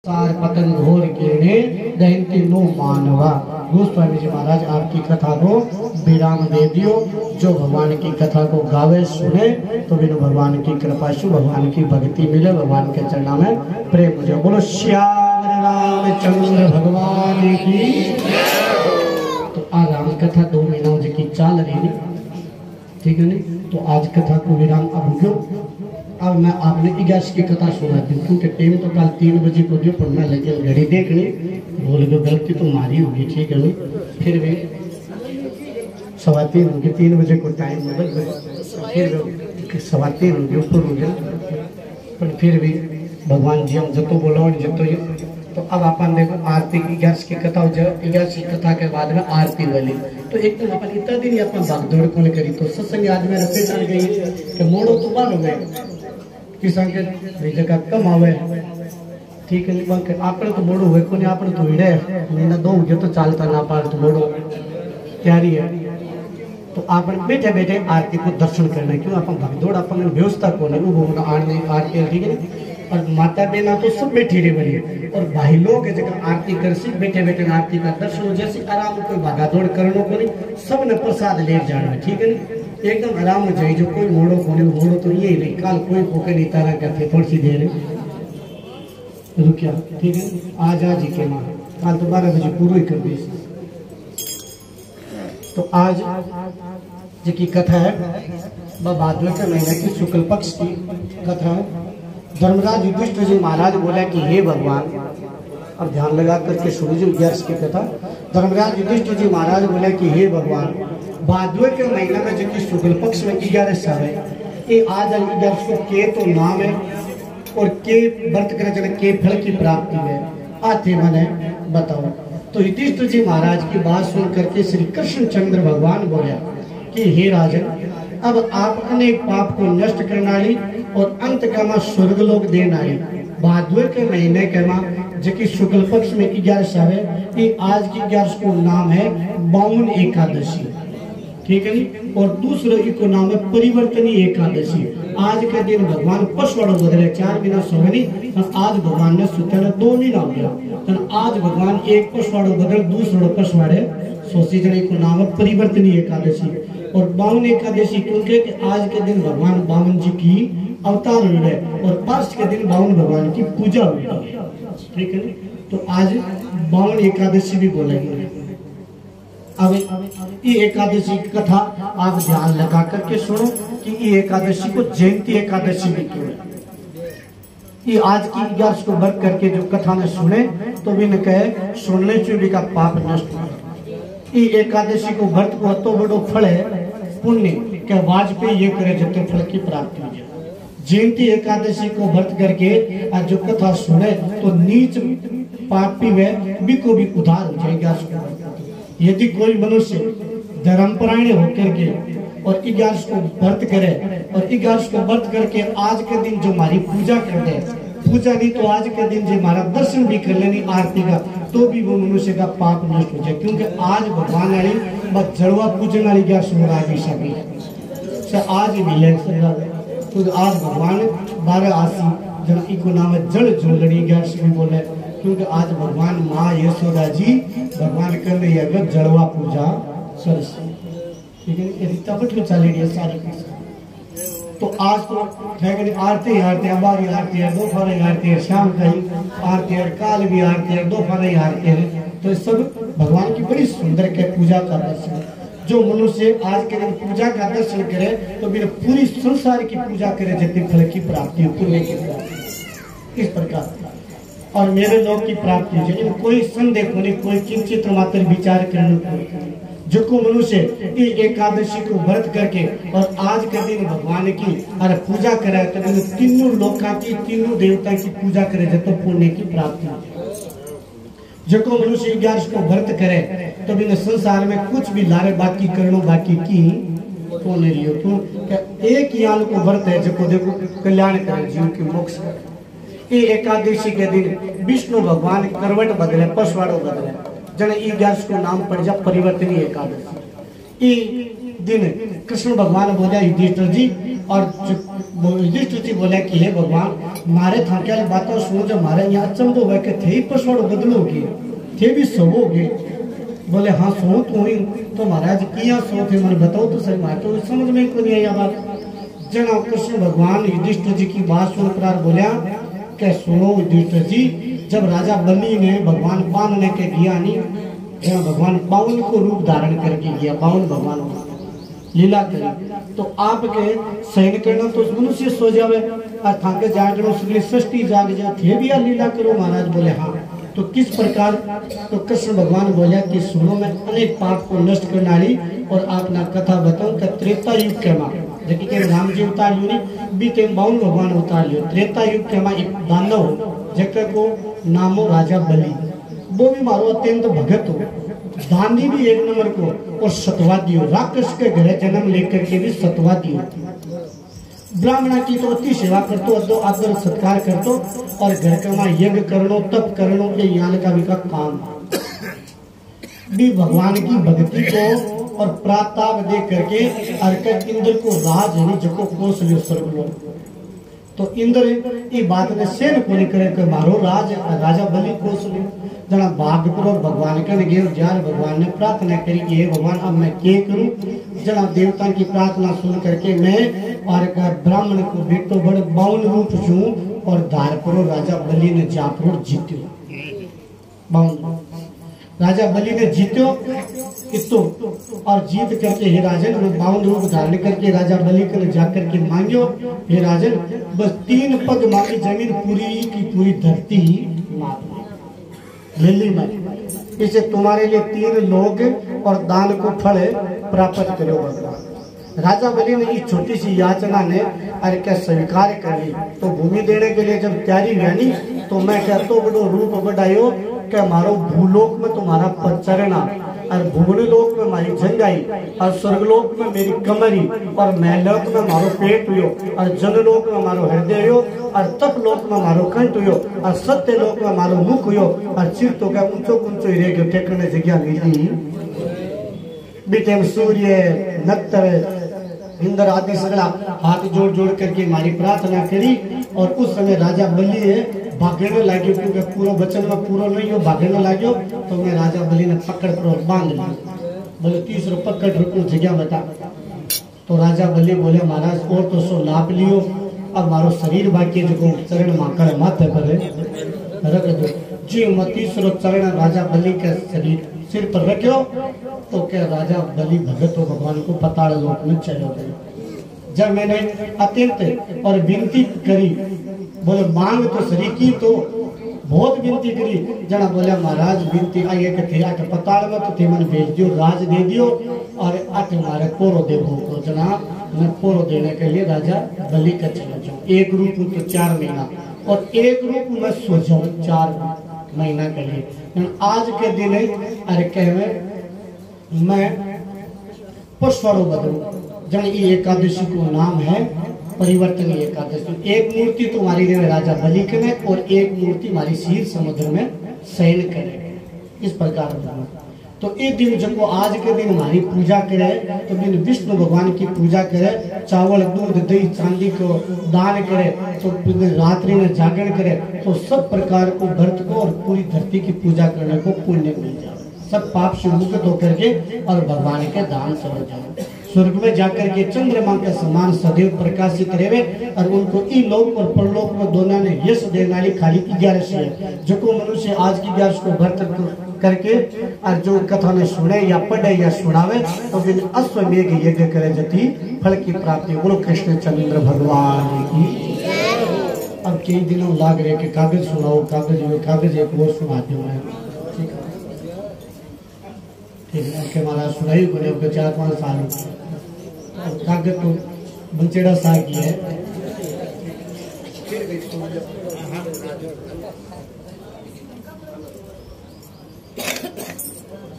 सार पतन घोर कीर्णे दहनती नो मानवा। गोस्वामी जी महाराज आपकी कथा को विराम दे दियो। जो भगवान की कथा को गावे सुने तो बिनु भगवान की कृपा से भगवान की भक्ति मिले, भगवान के चरणों में प्रेम हो जाए। बोलो श्याम रामचंद्र भगवान की। तो आज राम कथा 2 महीनों की चाल रही, ठीक है नहीं? तो आज कथा को विराम अब क्यों? अब मैं आपने 11 की कथा सुनाती हूँ, क्योंकि टाइम तो कल 3 बजे को दियो, पर मैं लेकिन घड़ी देखनी बोल गए गलती तो मारी होगी, ठीक है नहीं? फिर भी 3:15 होगी, 3 बजे को टाइम बदल गए, फिर 3:15 होगी ऊपर हो गया, पर फिर भी भगवान जी हम जतो बोलो जतो। तो अब अपन देखो आरती की 11 की कथा हो जाए। 11 की कथा के बाद में आरती वाली, तो एक तो अपन इतना दिन अपन भागदौड़ कौन करी। तो सत्संग आज में रखे चल गई कि मोड़ो तो बाल हो गए किसान के जगह कम आवे, ठीक है नहीं? आपने तो मोड़ो हुए को नहीं, आपने तो हिड़े महीना 2 हो गया तो चालता ना पार तो मोड़ो तैयारी है। तो आपने बैठे बैठे आरती को दर्शन करना है, क्यों अपन भागदौड़ अपन व्यवस्था को नहीं वो आरती, ठीक है? और माता बहना तो सब बैठी रही बड़ी, और भाई लोग जगह आरती कर सी बैठे बैठे आरती का दर्शन हो जैसे आराम कोई भागा दौड़ करने को नहीं, सब ने प्रसाद ले जाना, ठीक है नहीं? एकदम आराम हो जाए। जो कोई मोड़ो को नहीं, मोड़ो तो ये नहीं काल कोई पोके नहीं तारा करते थोड़ी सी देर रुकिया, ठीक है? आज जी के माँ काल तो 12 बजे पूरा ही कर दी। तो आज जी कथा है भाद्र के महीने की शुक्ल पक्ष की कथा है। धर्मराज युधिष्ठिर जी महाराज बोला कि हे भगवान, अब ध्यान लगा करके सुनिए 11 की कथा। धर्मराज युधिष्ठिर जी महाराज बोला कि हे भगवान, भाद्र के महीना में जो कि शुक्ल पक्ष में 11 है, ये आज 11 को के तो नाम है और के व्रत करे चले के फल की प्राप्ति है आते मने बताओ। तो युधिष्ठिर जी महाराज की बात सुन करके श्री कृष्णचंद्र भगवान बोला कि हे राजन, अब आप अनेक पाप को नष्ट करने वाली और अंत कामा स्वर्ग लोक देने वाली भाद्र के महीने के माँ जो कि शुक्ल पक्ष में 11 है, ये आज की 11 को नाम है बावन एकादशी, ठीक है नहीं? और दूसरे को नाम है परिवर्तनी एकादशी। आज के दिन भगवान पशुवाड़ो बदले 4 महीना सोनी, आज भगवान ने सुतल 2 महीना हो गया, तो आज भगवान एक पशुवाड़ो बदल दूसरो पशुवाड़े सोची जने को नाम है परिवर्तनी एकादशी। और बावन एकादशी क्योंकि आज के दिन भगवान बावन जी की अवतार हुए और पर्स के दिन बावन भगवान की पूजा हुई, ठीक है? तो आज बावन एकादशी भी बोलेंगे। अब ये एकादशी की कथा आप ध्यान लगा करके सुनो कि ये एकादशी को जयंती एकादशी भी क्यों है। ये आज की 11 को व्रत करके जो कथा ने सुने तो भी न कहे सुनने चुरी का पाप नष्ट हो। ये एकादशी को व्रत को तो बड़ो फल है पुण्य के वाजपेयी ये करे जब फल की प्राप्ति हो जाए। जयंती एकादशी को व्रत करके आज जो कथा सुने तो नीच पापी वे भी उद्धार हो जाएगा। यदि कोई मनुष्य धर्मपरायण होकर के और 11 को व्रत करे और 11 को व्रत करके आज के दिन जो हमारी पूजा कर दे, पूजा नहीं तो आज के दिन जो हमारा दर्शन भी कर लेनी आरती का, तो भी वो मनुष्य का पाप नष्ट हो जाए। क्योंकि आज भगवान वाली बस जड़वा पूजन वाली 11 आदमी सभी आज मिले, तो आज भगवान 12 आसी जन को नाम है जड़ जोड़नी 11 भी बोले, क्योंकि आज भगवान माँ यशोदा जी भगवान कर रही है जड़वा पूजा सरस, ठीक है? यदि तब चली रही है सारी। तो आज तो आरती आरती हमारी आरती है, दोपहर आरती है, शाम का ही आरती है, काल भी आरती है, दोपहर आरती है। तो सब भगवान की बड़ी सुंदर के पूजा का दर्शन। जो मनुष्य आज के दिन पूजा का दर्शन करे तो फिर पूरी संसार की पूजा करे जितने फल की प्राप्ति हो, पुण्य की प्राप्ति इस प्रकार और मेरे लोग की प्राप्ति है। कोई संदेह को नहीं, कोई किंचित मात्र विचार करने जो को मनुष्य एकादशी को व्रत करके और आज के दिन भगवान की अरे पूजा करे तो तीनों लोका की तीनों देवता की पूजा करे तो पुण्य की प्राप्ति। जो को मनुष्य 11 को व्रत करे तो बिना संसार में कुछ भी लारे बाकी करनो बाकी की तो नहीं लियो, क्यों एक यान को व्रत है जो देखो कल्याण करे जीव की मोक्ष करे। ये एकादशी के दिन विष्णु भगवान करवट बदले पशुवाड़ो बदले जन 11 को नाम पड़ जा परिवर्तनी एकादशी। दिन कृष्ण भगवान बोले युधिष्ठिर जी, और युधिष्ठिर जी बोले कि हे भगवान मारे थाके बातों सुनो जो मारे यहाँ अचंबो हुआ के थे पसवड़ बदलोगे थे भी सोओगे। बोले हाँ सो तो ही तो महाराज किया सो थे मैंने बताओ तो सही मार तो समझ में को नहीं आई बात। जना कृष्ण भगवान युधिष्ठिर जी की बात सुनकर बोलिया क्या सुनो युधिष्ठिर जी, जब राजा बलि ने भगवान बांधने के गया नहीं, जहाँ भगवान बावन को रूप धारण करके गया, बावन भगवान लीला करी, तो आपके सहन करना तो मनुष्य सो जावे और थाके जागरण सगली सृष्टि जाग जाए थे भी लीला करो। महाराज बोले हाँ तो किस प्रकार, तो कृष्ण भगवान बोले कि सुनो मैं अनेक पाप को नष्ट करने वाली और आपना कथा बताऊं कि त्रेता युग के मां जबकि के राम जी उतार लियो नहीं बीते 52 भगवान उतार लियो। त्रेता युग के मां एक दानव जके को नामो राजा बलि, वो भी मारो अत्यंत भगत हो, दानी भी एक नंबर को और सतवादी हो, राक्षस के घर जन्म लेकर के भी सतवादी हो, ब्राह्मणा की तो अति सेवा करतो, अदो आदर सत्कार करतो और घर का मां यज्ञ करनो तप करनो ये यहाँ का भी का काम भी भगवान की भक्ति को और प्राताप दे करके अर्क इंद्र को राज है जको कोस लियो स्वर्ग लो। तो इंद्र ये बात ने सेन को नहीं करे कि मारो राज राजा बलि कोस लियो जना भाग करो भगवान के गे जार भगवान ने प्रार्थना करी कि हे भगवान अब मैं क्या करूं। जना देवता की प्रार्थना सुन करके मैं और ब्राह्मण को बेटो बड़े 52 रूप छू और धारपुर राजा बलि ने जापुर जीत्यो। 52 राजा बलि ने जीत्यो इतो और जीत करके हे राजन 52 रूप धारण करके राजा बलि को जाकर के मांगो हे राजन बस 3 पग मांगी जमीन पूरी की पूरी धरती लिली में इसे तुम्हारे लिए 3 लोग और दान को फल प्राप्त करो भगवान। राजा बलि ने इस छोटी सी याचना ने अरे क्या स्वीकार कर ली। तो भूमि देने के लिए जब तैयारी बनी तो मैं कहता हूँ बड़ो रूप बढ़ायो क्या मारो भूलोक में तुम्हारा परचरना और भूमि लोक में हमारी जंगाई और स्वर्गलोक में मेरी कमरी और महलोक में हमारो पेट हुयो और जनलोक में हमारो हृदय हुयो और तप लोक में हमारो कंठ हुयो और सत्य लोक में हमारो मुख हुयो और चिर तो क्या ऊंचो ऊंचो ही रह गयो ठेकने जगह मिली बीते सूर्य नत्तर इंद्र आदि सगला हाथ जोड़ जोड़ करके हमारी प्रार्थना करी और उस समय राजा बलि है भागने लगे क्योंकि पूरा वचन में पूरा नहीं हो भागने लगे तो मैं राजा बलि ने पकड़ कर बांध लिया। बोले 30 रुपये पकड़ रुको जगह बता। तो राजा बलि बोले महाराज और तो सो लाभ लियो अब मारो शरीर बाकी जो चरण माकर माथे पर रख दो जी मैं 30 चरण राजा बलि के शरीर सिर पर रखो तो क्या राजा बलि भगत हो भगवान को पताल लोक में चले गए। जब मैंने अत्यंत और विनती करी बोले मांग तो सरी की तो बहुत विनती करी जना बोले महाराज विनती आई है कि थे पताल में तो थे मन भेज दियो राज दे दियो और अट मारे पोरो दे भूखो जना मैं पोरो देने के लिए राजा बलि का चला जाऊँ। एक रूप तो 4 महीना और एक रूप में सो जाऊँ 4 महीना के लिए। आज के दिन अरे कहे मैं पुष्परो बदलू जन ये एकादशी को नाम है परिवर्तन एकादशी। एक मूर्ति तुम्हारी देवे राजा बलि करे और एक मूर्ति हमारी क्षीर समुद्र में शयन करे इस प्रकार तो एक दिन जब वो आज के दिन हमारी पूजा करे तो दिन विष्णु भगवान की पूजा करे चावल दूध दही चांदी को दान करे तो रात्रि में जागरण करे तो सब प्रकार को व्रत को और पूरी धरती की पूजा करने को पुण्य मिल जाए सब पाप से मुक्त होकर के और भगवान के धाम चले जाए स्वर्ग में जाकर के चंद्रमा के समान सदैव प्रकाशित रहे और उनको ई लोक और परलोक में दोनों ने यश देने वाली खाली 11 है जो को मनुष्य आज की 11 को व्रत करके और जो कथा ने सुने या पढ़े या सुनावे तो दिन अश्वमेघ यज्ञ करे जति फल की प्राप्ति। बोलो कृष्ण चंद्र भगवान की। अब कई दिनों लाग रहे कि कागज सुनाओ कागज एक वो सुनाते हुए ठीक है के महाराज सुनाई को 4-5 साल कागज तो बंचेड़ा सा की है।